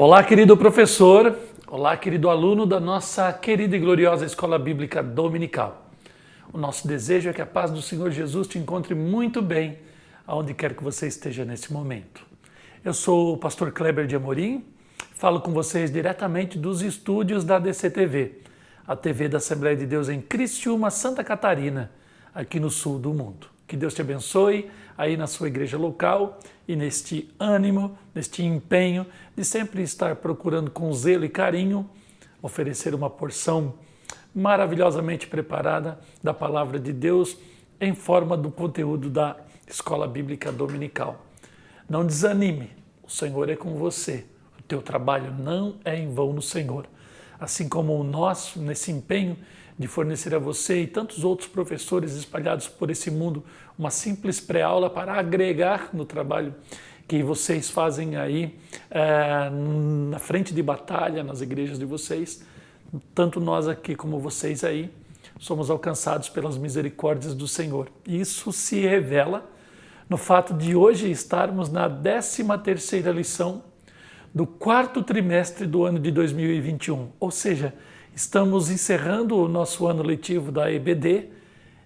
Olá, querido professor. Olá, querido aluno da nossa querida e gloriosa Escola Bíblica Dominical. O nosso desejo é que a paz do Senhor Jesus te encontre muito bem, aonde quer que você esteja nesse momento. Eu sou o pastor Kleber de Amorim, falo com vocês diretamente dos estúdios da DCTV, a TV da Assembleia de Deus em Criciúma, Santa Catarina, aqui no sul do mundo. Que Deus te abençoe aí na sua igreja local e neste ânimo, neste empenho de sempre estar procurando com zelo e carinho oferecer uma porção maravilhosamente preparada da palavra de Deus em forma do conteúdo da Escola Bíblica Dominical. Não desanime, o Senhor é com você, o teu trabalho não é em vão no Senhor. Assim como o nosso, nesse empenho de fornecer a você e tantos outros professores espalhados por esse mundo uma simples pré-aula para agregar no trabalho que vocês fazem aí na frente de batalha, nas igrejas de vocês. Tanto nós aqui como vocês aí somos alcançados pelas misericórdias do Senhor. Isso se revela no fato de hoje estarmos na 13ª lição do 4º trimestre do ano de 2021, ou seja, estamos encerrando o nosso ano letivo da EBD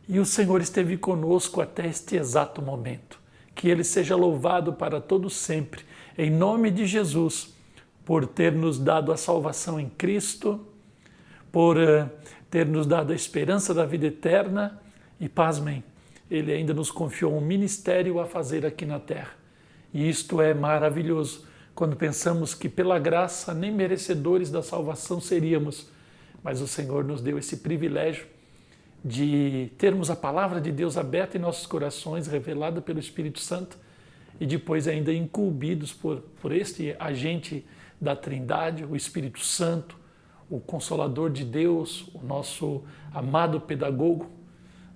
e o Senhor esteve conosco até este exato momento. Que Ele seja louvado para todo sempre, em nome de Jesus, por ter nos dado a salvação em Cristo, por ter nos dado a esperança da vida eterna e, pasmem, Ele ainda nos confiou um ministério a fazer aqui na terra. E isto é maravilhoso, quando pensamos que pela graça nem merecedores da salvação seríamos, mas o Senhor nos deu esse privilégio de termos a palavra de Deus aberta em nossos corações, revelada pelo Espírito Santo, e depois ainda incumbidos por este agente da Trindade, o Espírito Santo, o Consolador de Deus, o nosso amado pedagogo,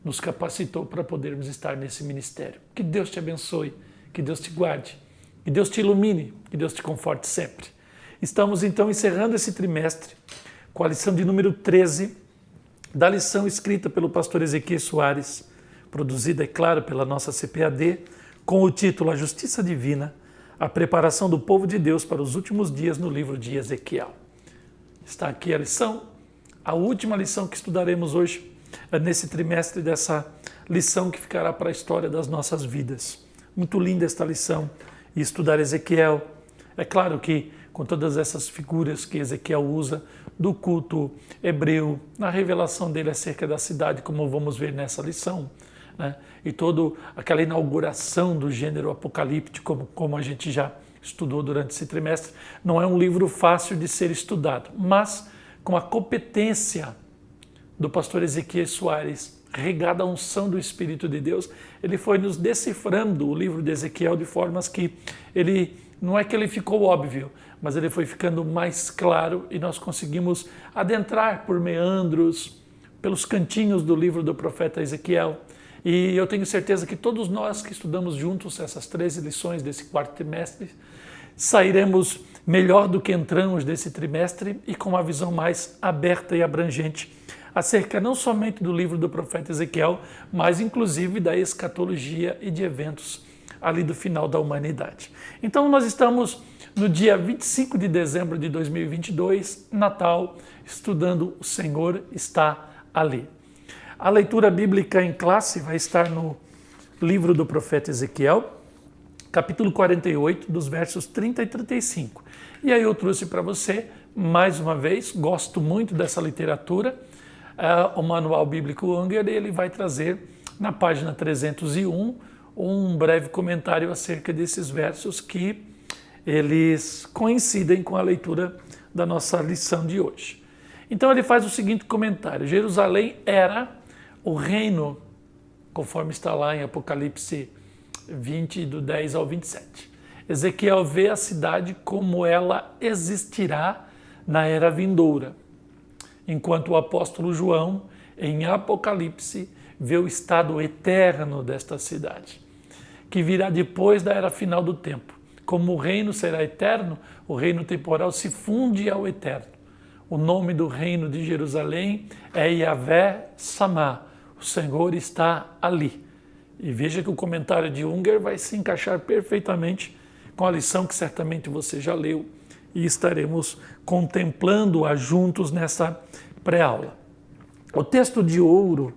nos capacitou para podermos estar nesse ministério. Que Deus te abençoe, que Deus te guarde, que Deus te ilumine, que Deus te conforte sempre. Estamos então encerrando esse trimestre com a lição de número 13, da lição escrita pelo pastor Ezequiel Soares, produzida, é claro, pela nossa CPAD, com o título A Justiça Divina, a preparação do povo de Deus para os últimos dias no livro de Ezequiel. Está aqui a lição, a última lição que estudaremos hoje, nesse trimestre dessa lição que ficará para a história das nossas vidas. Muito linda esta lição, e estudar Ezequiel. É claro que com todas essas figuras que Ezequiel usa do culto hebreu, na revelação dele acerca da cidade, como vamos ver nessa lição, né? E toda aquela inauguração do gênero apocalíptico, como a gente já estudou durante esse trimestre, não é um livro fácil de ser estudado, mas com a competência do pastor Ezequiel Soares, regada a unção do Espírito de Deus, ele foi nos decifrando o livro de Ezequiel de formas que ele, não é que ele ficou óbvio, mas ele foi ficando mais claro e nós conseguimos adentrar por meandros, pelos cantinhos do livro do profeta Ezequiel. E eu tenho certeza que todos nós que estudamos juntos essas 13 lições desse 4º trimestre, sairemos melhor do que entramos desse trimestre e com uma visão mais aberta e abrangente acerca não somente do livro do profeta Ezequiel, mas inclusive da escatologia e de eventos ali do final da humanidade. Então nós estamos no dia 25 de dezembro de 2022, Natal, estudando O Senhor Está Ali. A leitura bíblica em classe vai estar no livro do profeta Ezequiel, capítulo 48, dos versos 30 e 35. E aí eu trouxe para você, mais uma vez, gosto muito dessa literatura, o Manual Bíblico Unger, ele vai trazer na página 301 um breve comentário acerca desses versos que eles coincidem com a leitura da nossa lição de hoje. Então ele faz o seguinte comentário: Jerusalém era o reino, conforme está lá em Apocalipse 20, do 10 ao 27. Ezequiel vê a cidade como ela existirá na era vindoura, enquanto o apóstolo João, em Apocalipse, vê o estado eterno desta cidade, que virá depois da era final do tempo. Como o reino será eterno, o reino temporal se funde ao eterno. O nome do reino de Jerusalém é Yahvé Samá, o Senhor está ali. E veja que o comentário de Unger vai se encaixar perfeitamente com a lição que certamente você já leu, e estaremos contemplando-a juntos nessa pré-aula. O texto de ouro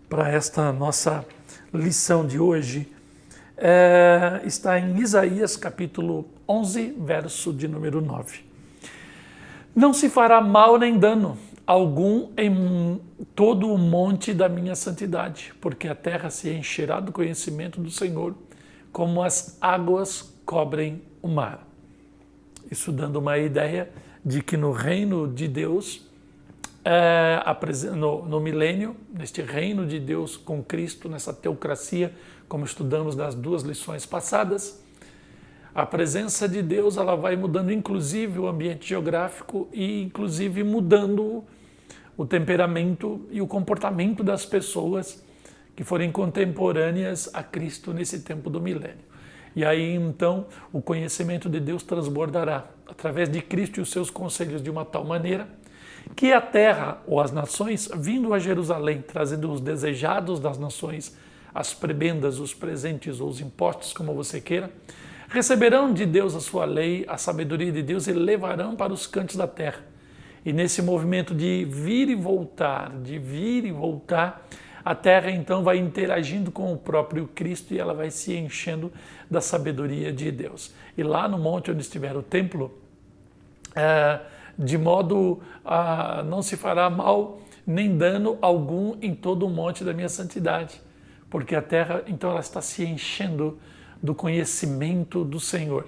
para esta nossa lição de hoje está em Isaías capítulo 11, verso de número 9. Não se fará mal nem dano algum em todo o monte da minha santidade, porque a terra se encherá do conhecimento do Senhor, como as águas cobrem o mar. Isso dando uma ideia de que no reino de Deus, no milênio, neste reino de Deus com Cristo, nessa teocracia, como estudamos nas 2 lições passadas, a presença de Deus ela vai mudando inclusive o ambiente geográfico e inclusive mudando o temperamento e o comportamento das pessoas que forem contemporâneas a Cristo nesse tempo do milênio. E aí então o conhecimento de Deus transbordará através de Cristo e os seus conselhos de uma tal maneira que a terra ou as nações, vindo a Jerusalém, trazendo os desejados das nações, as prebendas, os presentes ou os impostos, como você queira, receberão de Deus a sua lei, a sabedoria de Deus e levarão para os cantos da terra. E nesse movimento de vir e voltar, a terra então vai interagindo com o próprio Cristo e ela vai se enchendo da sabedoria de Deus. E lá no monte onde estiver o templo, de modo a não se fará mal nem dano algum em todo o monte da minha santidade, porque a terra então ela está se enchendo do conhecimento do Senhor.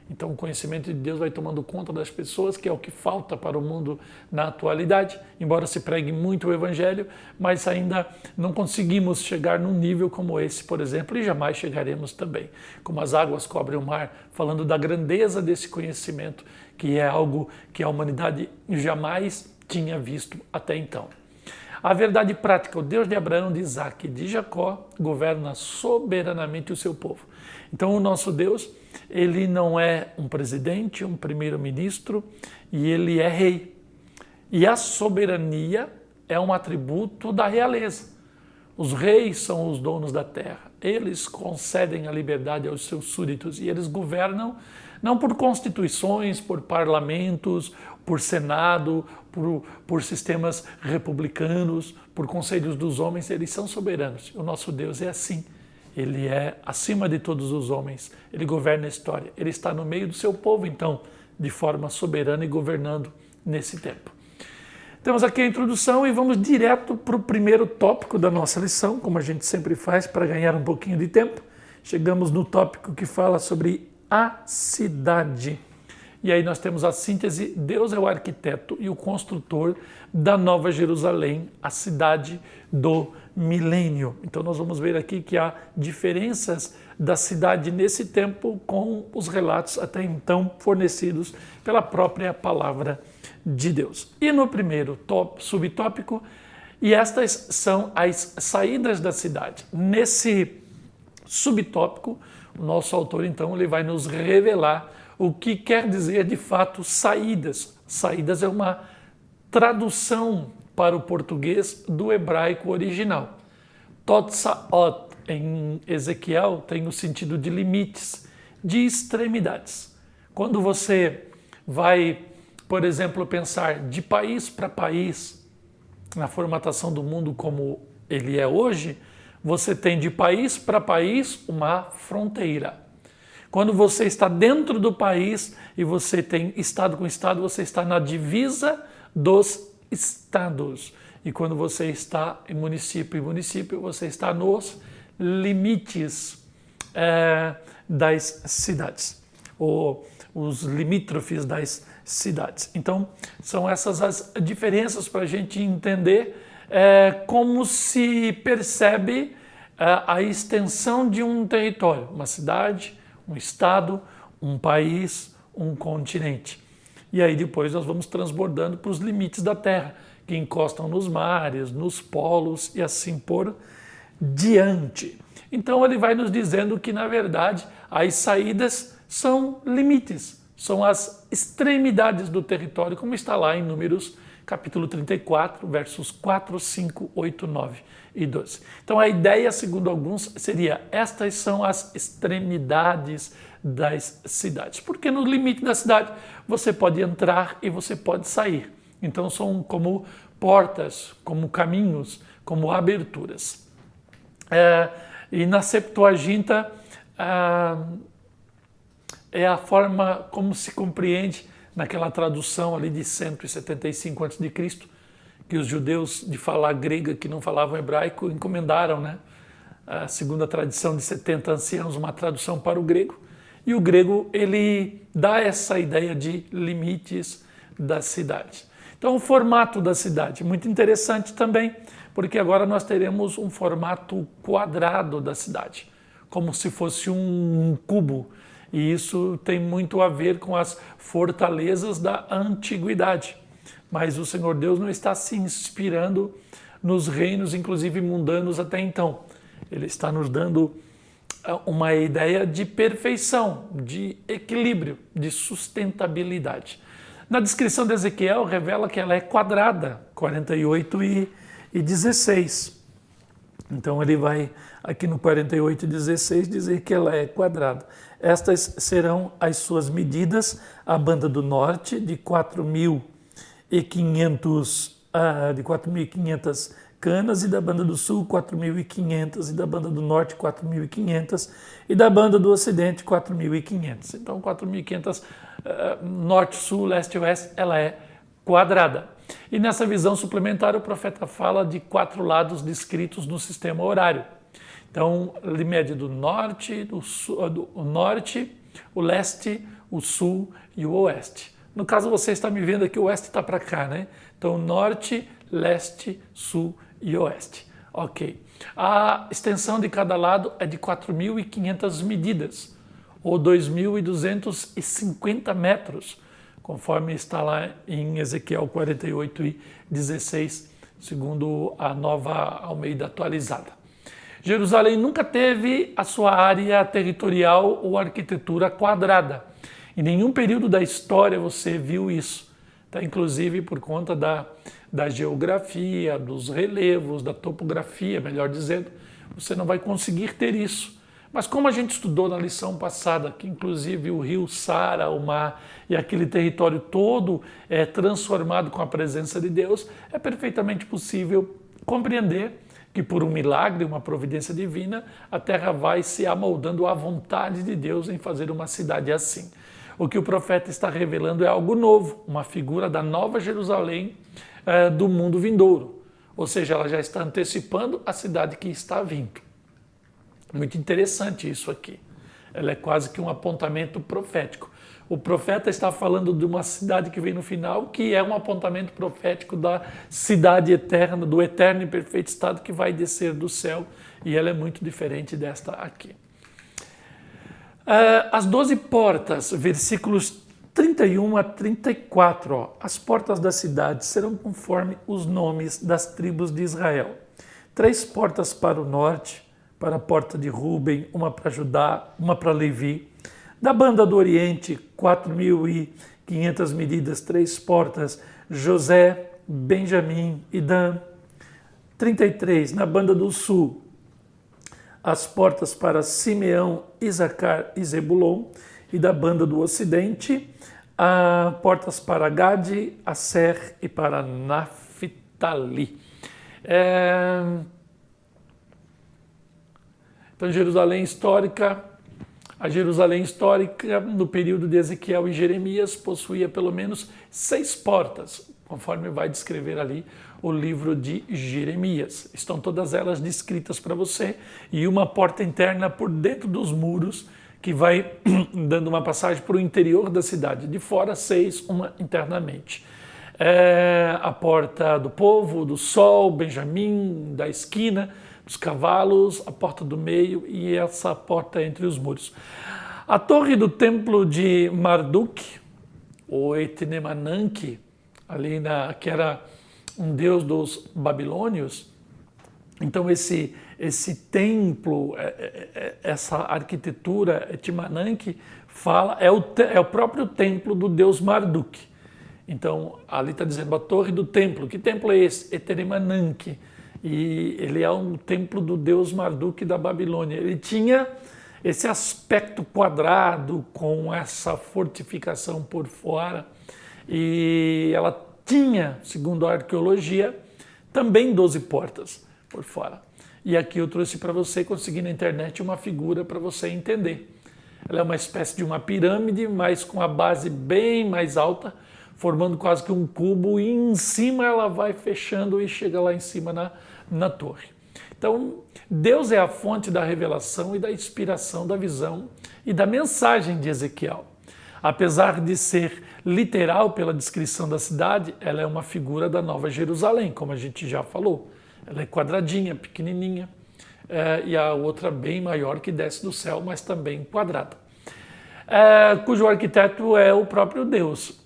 Então o conhecimento de Deus vai tomando conta das pessoas, que é o que falta para o mundo na atualidade, embora se pregue muito o Evangelho, mas ainda não conseguimos chegar num nível como esse, por exemplo, e jamais chegaremos também. Como as águas cobrem o mar, falando da grandeza desse conhecimento, que é algo que a humanidade jamais tinha visto até então. A verdade prática, o Deus de Abraão, de Isaac e de Jacó, governa soberanamente o seu povo. Então o nosso Deus, ele não é um presidente, um primeiro-ministro, e ele é rei. E a soberania é um atributo da realeza. Os reis são os donos da terra. Eles concedem a liberdade aos seus súditos e eles governam não por constituições, por parlamentos, por senado, por sistemas republicanos, por conselhos dos homens. Eles são soberanos. O nosso Deus é assim. Ele é acima de todos os homens. Ele governa a história. Ele está no meio do seu povo, então, de forma soberana e governando nesse tempo. Temos aqui a introdução e vamos direto para o primeiro tópico da nossa lição, como a gente sempre faz para ganhar um pouquinho de tempo. Chegamos no tópico que fala sobre a cidade. E aí nós temos a síntese: Deus é o arquiteto e o construtor da Nova Jerusalém, a cidade do milênio. Então nós vamos ver aqui que há diferenças da cidade nesse tempo com os relatos até então fornecidos pela própria palavra de Deus. E no primeiro subtópico, e estas são as saídas da cidade. Nesse subtópico, o nosso autor então ele vai nos revelar o que quer dizer de fato saídas. Saídas é uma tradução para o português do hebraico original. Totsaot em Ezequiel tem o sentido de limites, de extremidades. Quando você vai, por exemplo, pensar de país para país, na formatação do mundo como ele é hoje, você tem de país para país uma fronteira. Quando você está dentro do país e você tem estado com estado, você está na divisa dos estados. E quando você está em município e município, você está nos limites das cidades, ou os limítrofes das cidades. Então, são essas as diferenças para a gente entender como se percebe a extensão de um território, uma cidade, um estado, um país, um continente. E aí depois nós vamos transbordando para os limites da Terra, que encostam nos mares, nos polos e assim por diante. Então ele vai nos dizendo que, na verdade, as saídas são limites, são as extremidades do território, como está lá em Números capítulo 34, versos 4, 5, 8, 9 e 12. Então a ideia, segundo alguns, seria: estas são as extremidades das cidades. Porque no limite da cidade você pode entrar e você pode sair. Então são como portas, como caminhos, como aberturas. E na Septuaginta é a forma como se compreende naquela tradução ali de 175 a.C., que os judeus de falar grega que não falavam hebraico encomendaram, né? Segundo a tradição de 70 anciãos, uma tradução para o grego. E o grego, ele dá essa ideia de limites da cidade. Então, o formato da cidade, muito interessante também, porque agora nós teremos um formato quadrado da cidade, como se fosse um cubo. E isso tem muito a ver com as fortalezas da antiguidade. Mas o Senhor Deus não está se inspirando nos reinos, inclusive mundanos até então. Ele está nos dando uma ideia de perfeição, de equilíbrio, de sustentabilidade. Na descrição de Ezequiel revela que ela é quadrada, 48 e 16. Então ele vai aqui no 48 e 16 dizer que ela é quadrada. Estas serão as suas medidas: a banda do norte de 4.500 canas, e da banda do sul 4.500, e da banda do norte 4.500, e da banda do ocidente 4.500. Então 4.500 norte, sul, leste e oeste, ela é quadrada. E nessa visão suplementar o profeta fala de 4 lados descritos no sistema horário. Então ele mede do norte, o norte, o leste, o sul e o oeste. No caso você está me vendo aqui, o oeste está para cá, né? Então norte, leste, sul e oeste. Ok. A extensão de cada lado é de 4.500 medidas, ou 2.250 metros, conforme está lá em Ezequiel 48 e 16, segundo a Nova Almeida atualizada. Jerusalém nunca teve a sua área territorial ou arquitetura quadrada. Em nenhum período da história você viu isso, tá? Inclusive por conta da geografia, dos relevos, da topografia, melhor dizendo, você não vai conseguir ter isso. Mas como a gente estudou na lição passada, que inclusive o rio Sara, o mar e aquele território todo é transformado com a presença de Deus, é perfeitamente possível compreender que por um milagre, uma providência divina, a terra vai se amoldando à vontade de Deus em fazer uma cidade assim. O que o profeta está revelando é algo novo, uma figura da nova Jerusalém do mundo vindouro. Ou seja, ela já está antecipando a cidade que está vindo. Muito interessante isso aqui. Ela é quase que um apontamento profético. O profeta está falando de uma cidade que vem no final, que é um apontamento profético da cidade eterna, do eterno e perfeito estado que vai descer do céu, e ela é muito diferente desta aqui. As 12 portas, versículos 31 a 34, ó, as portas da cidade serão conforme os nomes das tribos de Israel. 3 portas para o norte, para a porta de Ruben, uma para Judá, uma para Levi. Da banda do Oriente, 4.500 medidas, 3 portas, José, Benjamim e Dan. 33, na banda do Sul, as portas para Simeão, Isacar e Zebulon. E da banda do Ocidente, portas para Gade, Asser e para Naftali. Então, Jerusalém histórica, a Jerusalém histórica no período de Ezequiel e Jeremias possuía pelo menos 6 portas, conforme vai descrever ali o livro de Jeremias. Estão todas elas descritas para você, e uma porta interna por dentro dos muros, que vai dando uma passagem para o interior da cidade. De fora, 6, uma internamente. A porta do povo, do sol, Benjamim, da esquina, dos cavalos, a porta do meio e essa porta entre os muros. A torre do templo de Marduk, ou Etenemananque, que era um deus dos babilônios. Então esse templo, essa arquitetura Etenemananque, é o próprio templo do deus Marduk. Então ali está dizendo a torre do templo. Que templo é esse? Etenemananque. E ele é um templo do deus Marduk da Babilônia. Ele tinha esse aspecto quadrado com essa fortificação por fora, e ela tinha, segundo a arqueologia, também 12 portas por fora. E aqui eu trouxe para você, consegui na internet uma figura para você entender. Ela é uma espécie de uma pirâmide, mas com a base bem mais alta, formando quase que um cubo, e em cima ela vai fechando e chega lá em cima na torre. Então, Deus é a fonte da revelação e da inspiração da visão e da mensagem de Ezequiel. Apesar de ser literal pela descrição da cidade, ela é uma figura da Nova Jerusalém, como a gente já falou. Ela é quadradinha, pequenininha, e a outra bem maior que desce do céu, mas também quadrada. Cujo arquiteto é o próprio Deus.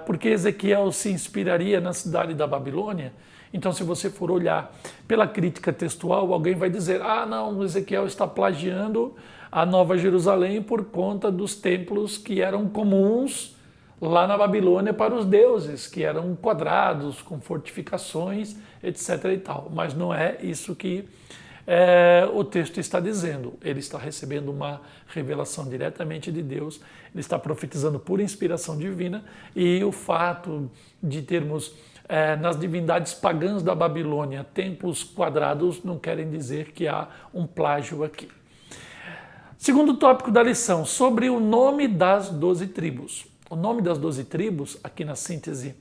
Porque Ezequiel se inspiraria na cidade da Babilônia. Então, se você for olhar pela crítica textual, alguém vai dizer: ah, não, Ezequiel está plagiando a Nova Jerusalém por conta dos templos que eram comuns lá na Babilônia para os deuses, que eram quadrados, com fortificações, etc. e tal. Mas não é isso que o texto está dizendo. Ele está recebendo uma revelação diretamente de Deus, ele está profetizando por inspiração divina, e o fato de termos nas divindades pagãs da Babilônia templos quadrados não querem dizer que há um plágio aqui. Segundo tópico da lição, sobre o nome das 12 tribos. O nome das 12 tribos, aqui na síntese,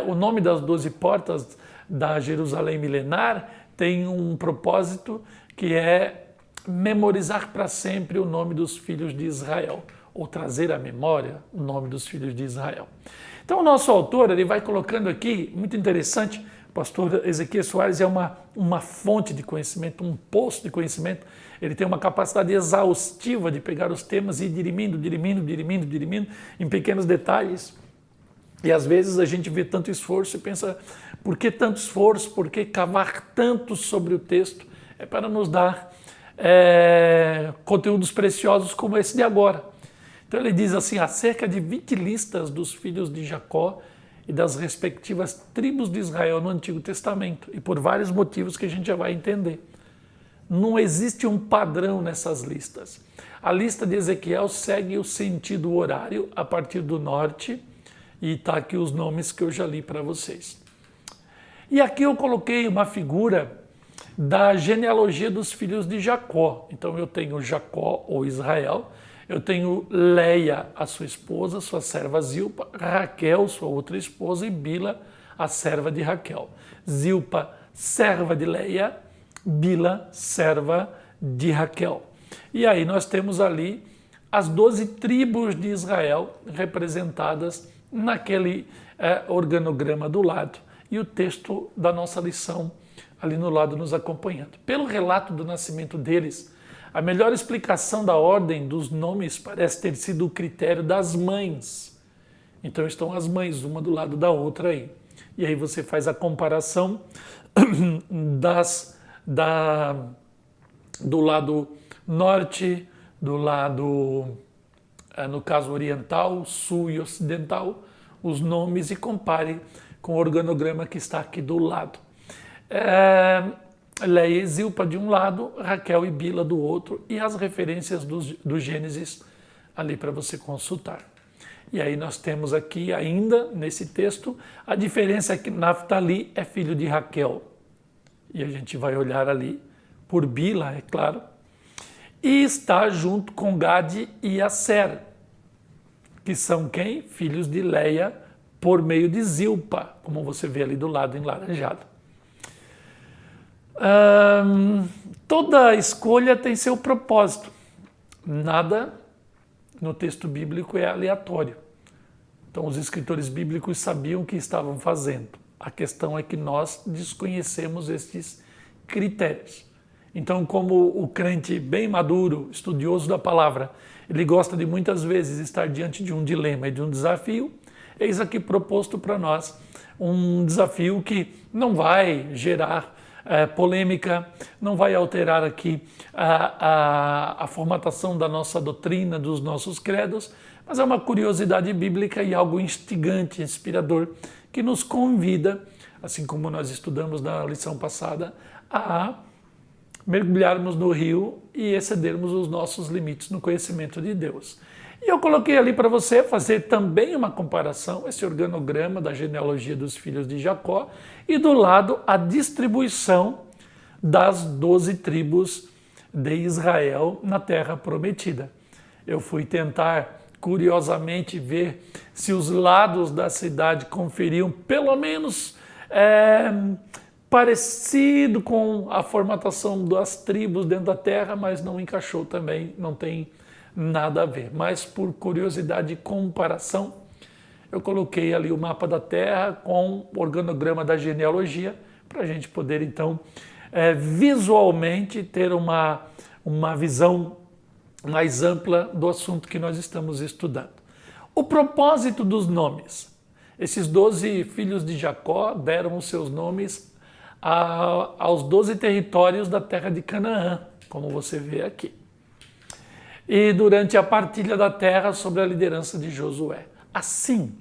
o nome das 12 portas da Jerusalém milenar tem um propósito que é memorizar para sempre o nome dos filhos de Israel, ou trazer à memória o nome dos filhos de Israel. Então o nosso autor ele vai colocando aqui, muito interessante, o pastor Ezequiel Soares é uma fonte de conhecimento, um poço de conhecimento, ele tem uma capacidade exaustiva de pegar os temas e ir dirimindo em pequenos detalhes. E às vezes a gente vê tanto esforço e pensa, por que tanto esforço, por que cavar tanto sobre o texto? É para nos dar conteúdos preciosos como esse de agora. Então ele diz assim, há cerca de 20 listas dos filhos de Jacó e das respectivas tribos de Israel no Antigo Testamento, e por vários motivos que a gente já vai entender. Não existe um padrão nessas listas. A lista de Ezequiel segue o sentido horário a partir do norte, e está aqui os nomes que eu já li para vocês. E aqui eu coloquei uma figura da genealogia dos filhos de Jacó. Então eu tenho Jacó ou Israel, eu tenho Leia, a sua esposa, sua serva Zilpa, Raquel, sua outra esposa, e Bila, a serva de Raquel. Zilpa, serva de Leia, Bila, serva de Raquel. E aí nós temos ali as 12 tribos de Israel representadas naquele organograma do lado, e o texto da nossa lição ali no lado nos acompanhando. Pelo relato do nascimento deles, a melhor explicação da ordem dos nomes parece ter sido o critério das mães. Então estão as mães, uma do lado da outra aí. E aí você faz a comparação do lado norte, do lado, no caso oriental, sul e ocidental, os nomes, e compare com o organograma que está aqui do lado. Leia e Zilpa de um lado, Raquel e Bila do outro, e as referências do Gênesis ali para você consultar. E aí nós temos aqui ainda, nesse texto, a diferença é que Naftali é filho de Raquel. E a gente vai olhar ali por Bila, é claro. E está junto com Gade e Aser, que são quem? Filhos de Leia, por meio de Zilpa, como você vê ali do lado enlaranjado. Toda escolha tem seu propósito. Nada no texto bíblico é aleatório. Então os escritores bíblicos sabiam o que estavam fazendo. A questão é que nós desconhecemos estes critérios. Então, como o crente bem maduro, estudioso da palavra, ele gosta de muitas vezes estar diante de um dilema e de um desafio, eis aqui proposto para nós um desafio que não vai gerar polêmica, não vai alterar aqui a formatação da nossa doutrina, dos nossos credos, mas é uma curiosidade bíblica e algo instigante, inspirador, que nos convida, assim como nós estudamos na lição passada, a mergulharmos no rio e excedermos os nossos limites no conhecimento de Deus. E eu coloquei ali para você fazer também uma comparação, esse organograma da genealogia dos filhos de Jacó, e do lado a distribuição das 12 tribos de Israel na terra prometida. Eu fui tentar, curiosamente, ver se os lados da cidade conferiam pelo menos parecido com a formatação das tribos dentro da terra, mas não encaixou também, não tem nada a ver. Mas por curiosidade de comparação, eu coloquei ali o mapa da terra com o organograma da genealogia, para a gente poder então visualmente ter uma visão mais ampla do assunto que nós estamos estudando. O propósito dos nomes. Esses 12 filhos de Jacó deram os seus nomes aos 12 territórios da terra de Canaã, como você vê aqui. E durante a partilha da terra sob a liderança de Josué. Assim,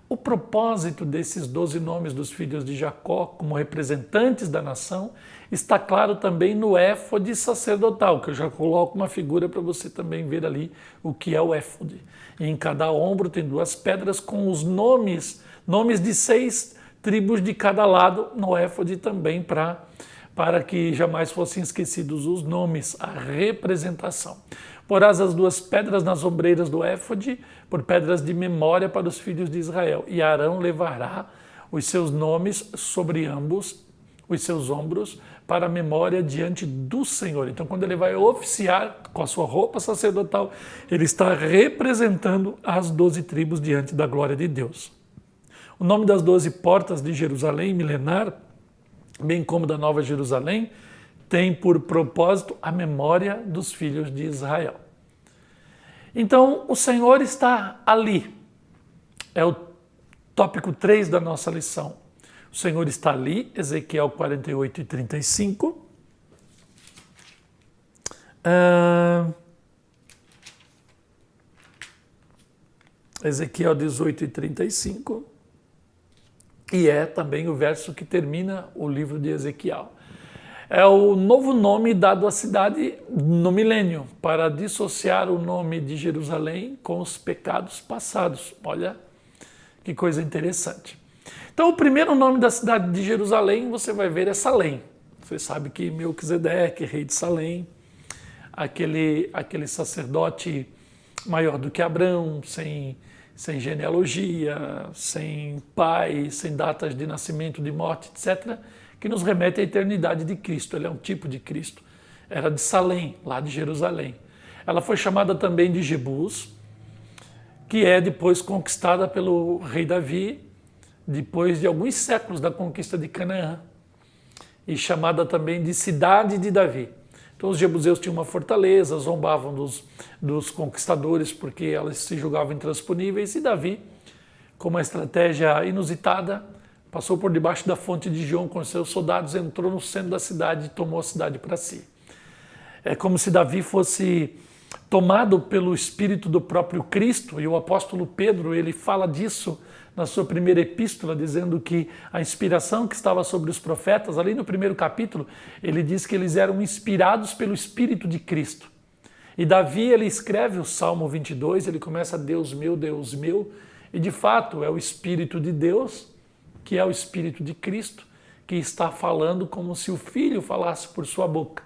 o propósito desses 12 nomes dos filhos de Jacó como representantes da nação está claro também no éfode sacerdotal, que eu já coloco uma figura para você também ver ali o que é o éfode. E em cada ombro tem 2 pedras com os nomes de 6 tribos de cada lado no éfode também para que jamais fossem esquecidos os nomes, a representação. Porás as 2 pedras nas ombreiras do éfode por pedras de memória para os filhos de Israel. E Arão levará os seus nomes sobre ambos os seus ombros para a memória diante do Senhor. Então, quando ele vai oficiar com a sua roupa sacerdotal, ele está representando as 12 tribos diante da glória de Deus. O nome das 12 portas de Jerusalém milenar, bem como da Nova Jerusalém, tem por propósito a memória dos filhos de Israel. Então, o Senhor está ali. É o tópico 3 da nossa lição. O Senhor está ali, Ezequiel 48 e 35. Ezequiel 18 e 35. E é também o verso que termina o livro de Ezequiel. É o novo nome dado à cidade no milênio, para dissociar o nome de Jerusalém com os pecados passados. Olha que coisa interessante. Então, o primeiro nome da cidade de Jerusalém, você vai ver, é Salém. Você sabe que Melquisedeque, rei de Salém, aquele sacerdote maior do que Abrão, sem genealogia, sem pai, sem datas de nascimento, de morte, etc., que nos remete à eternidade de Cristo. Ele é um tipo de Cristo. Era de Salém, lá de Jerusalém. Ela foi chamada também de Jebus, que é depois conquistada pelo rei Davi, depois de alguns séculos da conquista de Canaã, e chamada também de Cidade de Davi. Então os jebuseus tinham uma fortaleza, zombavam dos conquistadores porque elas se julgavam intransponíveis, e Davi, com uma estratégia inusitada, passou por debaixo da fonte de Gihon com seus soldados, entrou no centro da cidade e tomou a cidade para si. É como se Davi fosse tomado pelo Espírito do próprio Cristo, e o apóstolo Pedro, ele fala disso na sua primeira epístola, dizendo que a inspiração que estava sobre os profetas, ali no primeiro capítulo, ele diz que eles eram inspirados pelo Espírito de Cristo. E Davi, ele escreve o Salmo 22, ele começa: Deus meu, e de fato é o Espírito de Deus, que é o Espírito de Cristo, que está falando como se o Filho falasse por sua boca.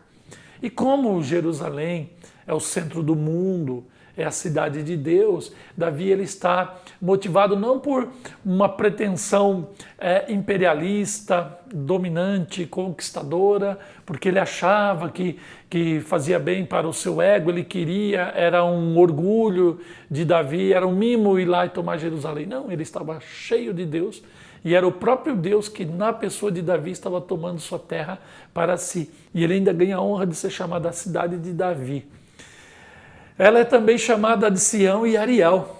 E como Jerusalém é o centro do mundo, é a cidade de Deus, Davi ele está motivado não por uma pretensão imperialista, dominante, conquistadora, porque ele achava que fazia bem para o seu ego, ele queria, era um orgulho de Davi, era um mimo ir lá e tomar Jerusalém. Não, ele estava cheio de Deus, e era o próprio Deus que, na pessoa de Davi, estava tomando sua terra para si. E ele ainda ganha a honra de ser chamado a cidade de Davi. Ela é também chamada de Sião e Ariel.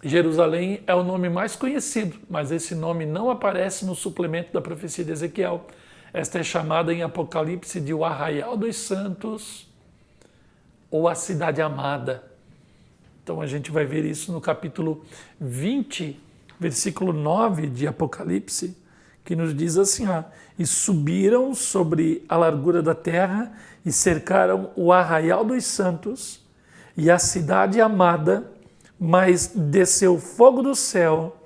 Jerusalém é o nome mais conhecido, mas esse nome não aparece no suplemento da profecia de Ezequiel. Esta é chamada em Apocalipse de o Arraial dos Santos ou a Cidade Amada. Então a gente vai ver isso no capítulo 20, versículo 9 de Apocalipse, que nos diz assim, ó, e subiram sobre a largura da terra e cercaram o arraial dos santos e a cidade amada, mas desceu fogo do céu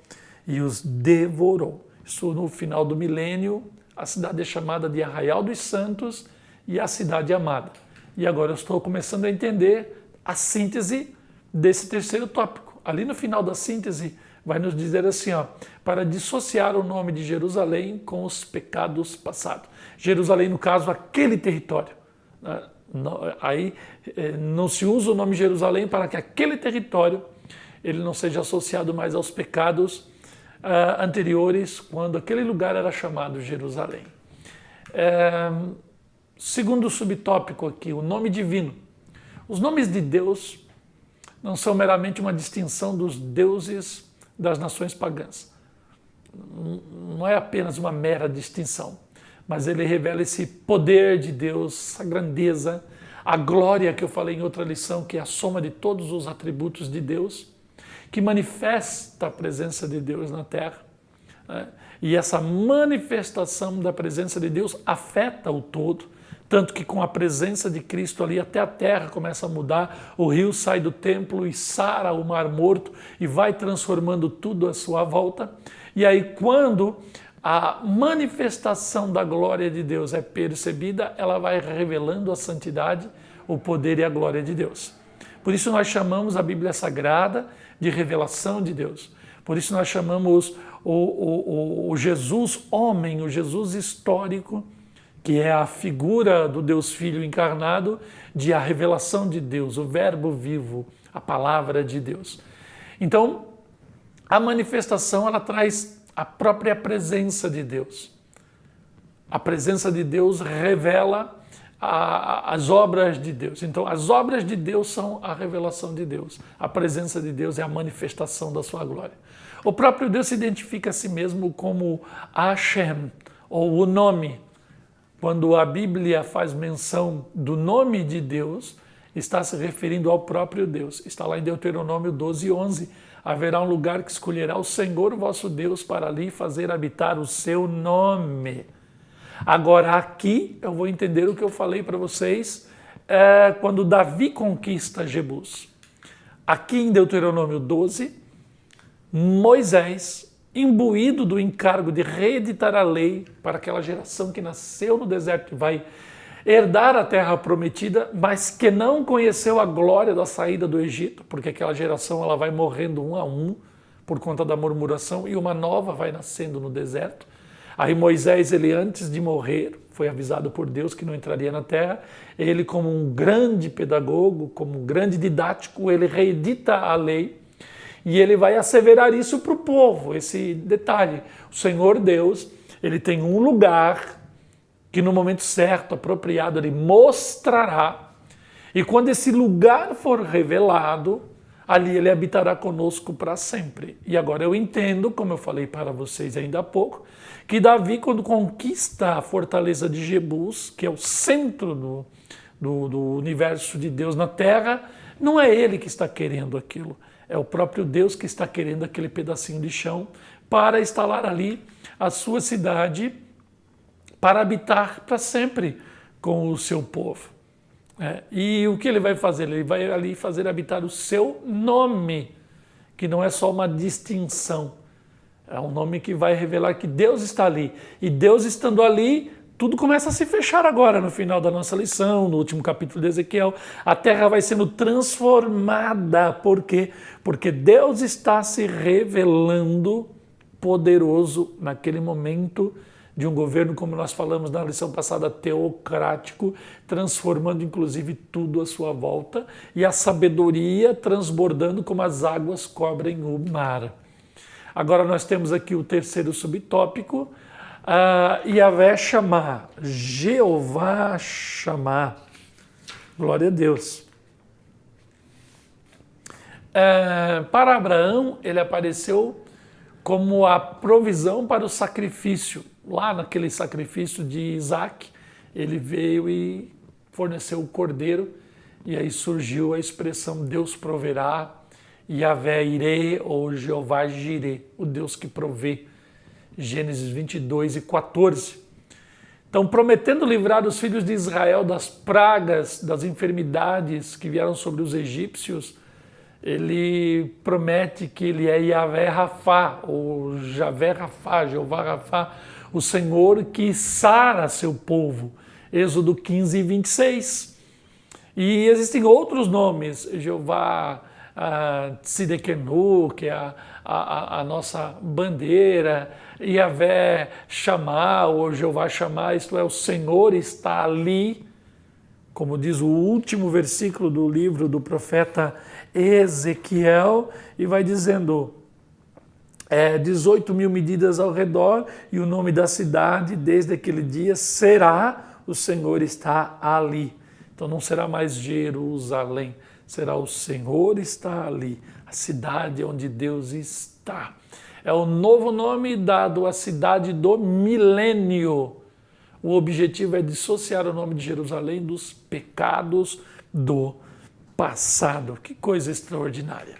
e os devorou. Isso no final do milênio, a cidade é chamada de Arraial dos Santos e a cidade amada. E agora eu estou começando a entender a síntese desse terceiro tópico. Ali no final da síntese vai nos dizer assim, ó, para dissociar o nome de Jerusalém com os pecados passados. Jerusalém, no caso, aquele território. Aí não se usa o nome Jerusalém para que aquele território ele não seja associado mais aos pecados anteriores, quando aquele lugar era chamado Jerusalém. Segundo subtópico aqui, o nome divino. Os nomes de Deus não são meramente uma distinção dos deuses das nações pagãs. Não é apenas uma mera distinção, mas ele revela esse poder de Deus, essa grandeza, a glória que eu falei em outra lição, que é a soma de todos os atributos de Deus, que manifesta a presença de Deus na terra. E essa manifestação da presença de Deus afeta o todo, tanto que com a presença de Cristo ali até a terra começa a mudar, o rio sai do templo e sara o mar morto e vai transformando tudo à sua volta. E aí quando a manifestação da glória de Deus é percebida, ela vai revelando a santidade, o poder e a glória de Deus. Por isso nós chamamos a Bíblia Sagrada de revelação de Deus. Por isso nós chamamos o Jesus homem, o Jesus histórico, que é a figura do Deus Filho encarnado, de a revelação de Deus, o verbo vivo, a palavra de Deus. Então, a manifestação ela traz a própria presença de Deus. A presença de Deus revela as obras de Deus. Então, as obras de Deus são a revelação de Deus. A presença de Deus é a manifestação da sua glória. O próprio Deus se identifica a si mesmo como Hashem, ou o nome. Quando a Bíblia faz menção do nome de Deus, está se referindo ao próprio Deus. Está lá em Deuteronômio 12:11. Haverá um lugar que escolherá o Senhor vosso Deus para ali fazer habitar o seu nome. Agora aqui eu vou entender o que eu falei para vocês quando Davi conquista Jebus. Aqui em Deuteronômio 12, Moisés, imbuído do encargo de reeditar a lei para aquela geração que nasceu no deserto e vai herdar a terra prometida, mas que não conheceu a glória da saída do Egito, porque aquela geração ela vai morrendo um a um por conta da murmuração e uma nova vai nascendo no deserto. Aí Moisés, ele antes de morrer, foi avisado por Deus que não entraria na terra. Ele, como um grande pedagogo, como um grande didático, ele reedita a lei e ele vai asseverar isso para o povo, esse detalhe. O Senhor Deus, ele tem um lugar que no momento certo, apropriado, ele mostrará. E quando esse lugar for revelado, ali ele habitará conosco para sempre. E agora eu entendo, como eu falei para vocês ainda há pouco, que Davi, quando conquista a fortaleza de Jebus, que é o centro do universo de Deus na terra, não é ele que está querendo aquilo. É o próprio Deus que está querendo aquele pedacinho de chão para instalar ali a sua cidade, para habitar para sempre com o seu povo. E o que ele vai fazer? Ele vai ali fazer habitar o seu nome, que não é só uma distinção. É um nome que vai revelar que Deus está ali. E Deus estando ali, tudo começa a se fechar agora no final da nossa lição, no último capítulo de Ezequiel. A terra vai sendo transformada. Por quê? Porque Deus está se revelando poderoso naquele momento de um governo, como nós falamos na lição passada, teocrático, transformando inclusive tudo à sua volta, e a sabedoria transbordando como as águas cobrem o mar. Agora nós temos aqui o terceiro subtópico, Yahvé Shammah, Jeová Shammah. Glória a Deus. Para Abraão, ele apareceu como a provisão para o sacrifício. Lá naquele sacrifício de Isaac, ele veio e forneceu o cordeiro, e aí surgiu a expressão Deus proverá, Yahvé Irê ou Jeová Jirê, o Deus que provê. Gênesis 22 e 14. Então, prometendo livrar os filhos de Israel das pragas, das enfermidades que vieram sobre os egípcios, ele promete que ele é Yahvé Rafá, ou Javé Rafá, Jeová Rafá, o Senhor que sara seu povo. Êxodo 15 e 26. E existem outros nomes, Jeová Tzidkenu, que é a nossa bandeira, Yahvé Shammah, ou Jeová Shammah, isto é, o Senhor está ali, como diz o último versículo do livro do profeta Ezequiel, e vai dizendo 18 mil medidas ao redor, e o nome da cidade desde aquele dia será o Senhor está ali. Então não será mais Jerusalém, será o Senhor está ali, a cidade onde Deus está. É o novo nome dado à cidade do milênio. O objetivo é dissociar o nome de Jerusalém dos pecados do passado. Que coisa extraordinária.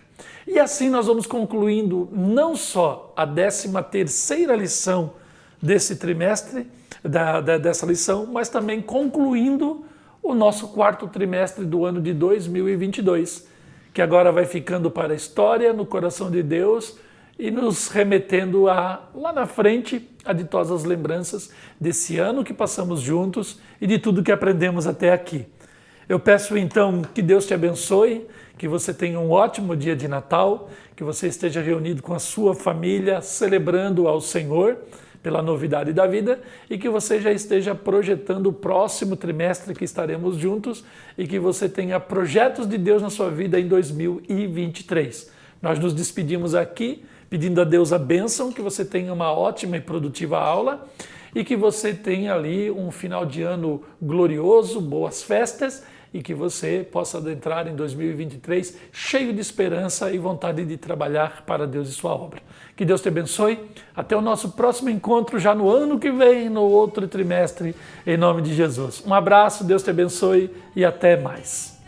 E assim nós vamos concluindo não só a 13ª lição desse trimestre, dessa lição, mas também concluindo o nosso 4º trimestre do ano de 2022, que agora vai ficando para a história, no coração de Deus, e nos remetendo lá na frente, a ditosas lembranças desse ano que passamos juntos e de tudo que aprendemos até aqui. Eu peço então que Deus te abençoe, que você tenha um ótimo dia de Natal, que você esteja reunido com a sua família, celebrando ao Senhor pela novidade da vida e que você já esteja projetando o próximo trimestre que estaremos juntos e que você tenha projetos de Deus na sua vida em 2023. Nós nos despedimos aqui pedindo a Deus a bênção, que você tenha uma ótima e produtiva aula e que você tenha ali um final de ano glorioso, boas festas e que você possa adentrar em 2023 cheio de esperança e vontade de trabalhar para Deus e sua obra. Que Deus te abençoe. Até o nosso próximo encontro já no ano que vem, no outro trimestre, em nome de Jesus. Um abraço, Deus te abençoe e até mais.